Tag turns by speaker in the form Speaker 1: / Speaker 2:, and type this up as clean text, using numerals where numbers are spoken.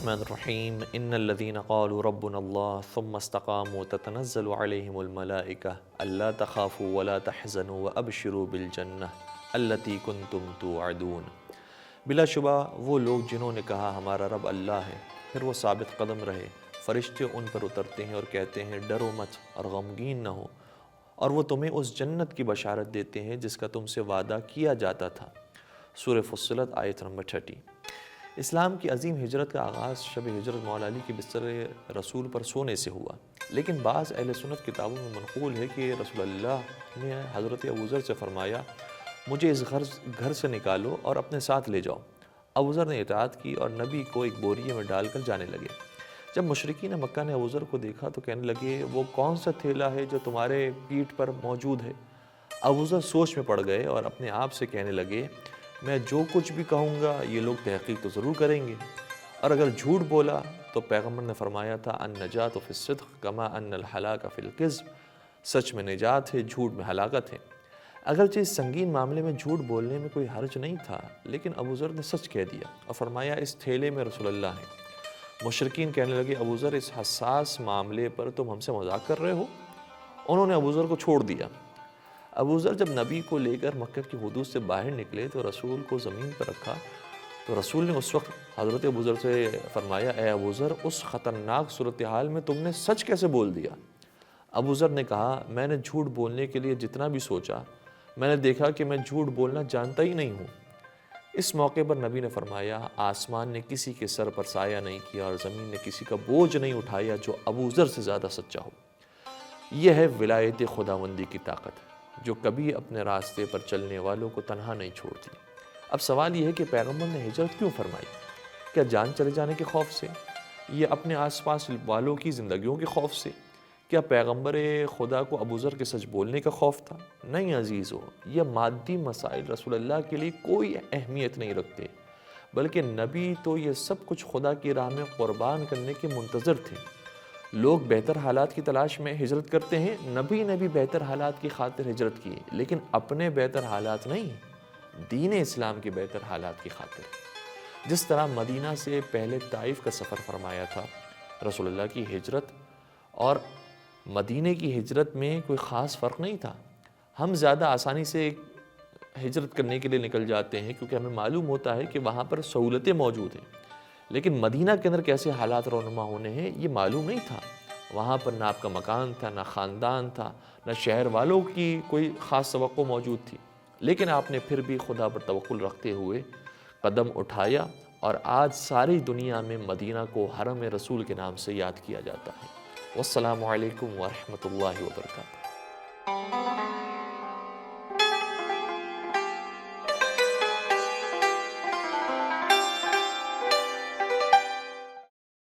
Speaker 1: الرحمن الرحیم ان الذین قالوا ربنا اللہ ثم استقاموا تتنزل علیہم الملائکہ الا تخافوا ولا تحزنوا وابشروا بالجنہ التی کنتم توعدون۔ بلا شبہ وہ لوگ جنہوں نے کہا ہمارا رب اللہ ہے، پھر وہ ثابت قدم رہے، فرشتے ان پر اترتے ہیں اور کہتے ہیں ڈرو مت اور غمگین نہ ہو، اور وہ تمہیں اس جنت کی بشارت دیتے ہیں جس کا تم سے وعدہ کیا جاتا تھا۔ سورہ فصلت آیت نمبر 30۔ اسلام کی عظیم ہجرت کا آغاز شب ہجرت مولا علی کے بستر رسول پر سونے سے ہوا، لیکن بعض اہل سنت کتابوں میں منقول ہے کہ رسول اللہ نے حضرت ابوذر سے فرمایا مجھے اس گھر سے نکالو اور اپنے ساتھ لے جاؤ۔ ابوذر نے اطاعت کی اور نبی کو ایک بوریے میں ڈال کر جانے لگے۔ جب مشرکین مکہ نے ابوذر کو دیکھا تو کہنے لگے وہ کون سا تھیلا ہے جو تمہارے پیٹھ پر موجود ہے؟ ابوذر سوچ میں پڑ گئے اور اپنے آپ سے کہنے لگے میں جو کچھ بھی کہوں گا یہ لوگ تحقیق تو ضرور کریں گے، اور اگر جھوٹ بولا تو پیغمبر نے فرمایا تھا النجات فی الصدق کما ان الہلاک فی الکذب، سچ میں نجات ہے، جھوٹ میں ہلاکت ہے۔ اگرچہ اس سنگین معاملے میں جھوٹ بولنے میں کوئی حرج نہیں تھا، لیکن ابوذر نے سچ کہہ دیا اور فرمایا اس تھیلے میں رسول اللہ ہیں۔ مشرکین کہنے لگے ابوذر اس حساس معاملے پر تم ہم سے مذاق کر رہے ہو؟ انہوں نے ابوذر کو چھوڑ دیا۔ ابوذر جب نبی کو لے کر مکہ کی حدود سے باہر نکلے تو رسول کو زمین پر رکھا تو رسول نے اس وقت حضرت ابوذر سے فرمایا اے ابوذر اس خطرناک صورتحال میں تم نے سچ کیسے بول دیا؟ ابوذر نے کہا میں نے جھوٹ بولنے کے لیے جتنا بھی سوچا میں نے دیکھا کہ میں جھوٹ بولنا جانتا ہی نہیں ہوں۔ اس موقع پر نبی نے فرمایا آسمان نے کسی کے سر پر سایہ نہیں کیا اور زمین نے کسی کا بوجھ نہیں اٹھایا جو ابوذر سے زیادہ سچا ہو۔ یہ ہے ولایت خداوندی کی طاقت جو کبھی اپنے راستے پر چلنے والوں کو تنہا نہیں چھوڑتی۔ اب سوال یہ ہے کہ پیغمبر نے ہجرت کیوں فرمائی؟ کیا جان چلے جانے کے خوف سے، یا اپنے آس پاس والوں کی زندگیوں کے خوف سے؟ کیا پیغمبر خدا کو ابوذر کے سچ بولنے کا خوف تھا؟ نہیں عزیزو، یہ مادی مسائل رسول اللہ کے لیے کوئی اہمیت نہیں رکھتے، بلکہ نبی تو یہ سب کچھ خدا کی راہ میں قربان کرنے کے منتظر تھے۔ لوگ بہتر حالات کی تلاش میں ہجرت کرتے ہیں، نبی نے بھی بہتر حالات کی خاطر ہجرت کی، لیکن اپنے بہتر حالات نہیں، دین اسلام کے بہتر حالات کی خاطر۔ جس طرح مدینہ سے پہلے طائف کا سفر فرمایا تھا، رسول اللہ کی ہجرت اور مدینہ کی ہجرت میں کوئی خاص فرق نہیں تھا۔ ہم زیادہ آسانی سے ہجرت کرنے کے لیے نکل جاتے ہیں کیونکہ ہمیں معلوم ہوتا ہے کہ وہاں پر سہولتیں موجود ہیں، لیکن مدینہ کے اندر کیسے حالات رونما ہونے ہیں یہ معلوم نہیں تھا۔ وہاں پر نہ آپ کا مکان تھا، نہ خاندان تھا، نہ شہر والوں کی کوئی خاص توقع موجود تھی، لیکن آپ نے پھر بھی خدا پر توکل رکھتے ہوئے قدم اٹھایا، اور آج ساری دنیا میں مدینہ کو حرم رسول کے نام سے یاد کیا جاتا ہے۔ والسلام علیکم ورحمۃ اللہ وبرکاتہ۔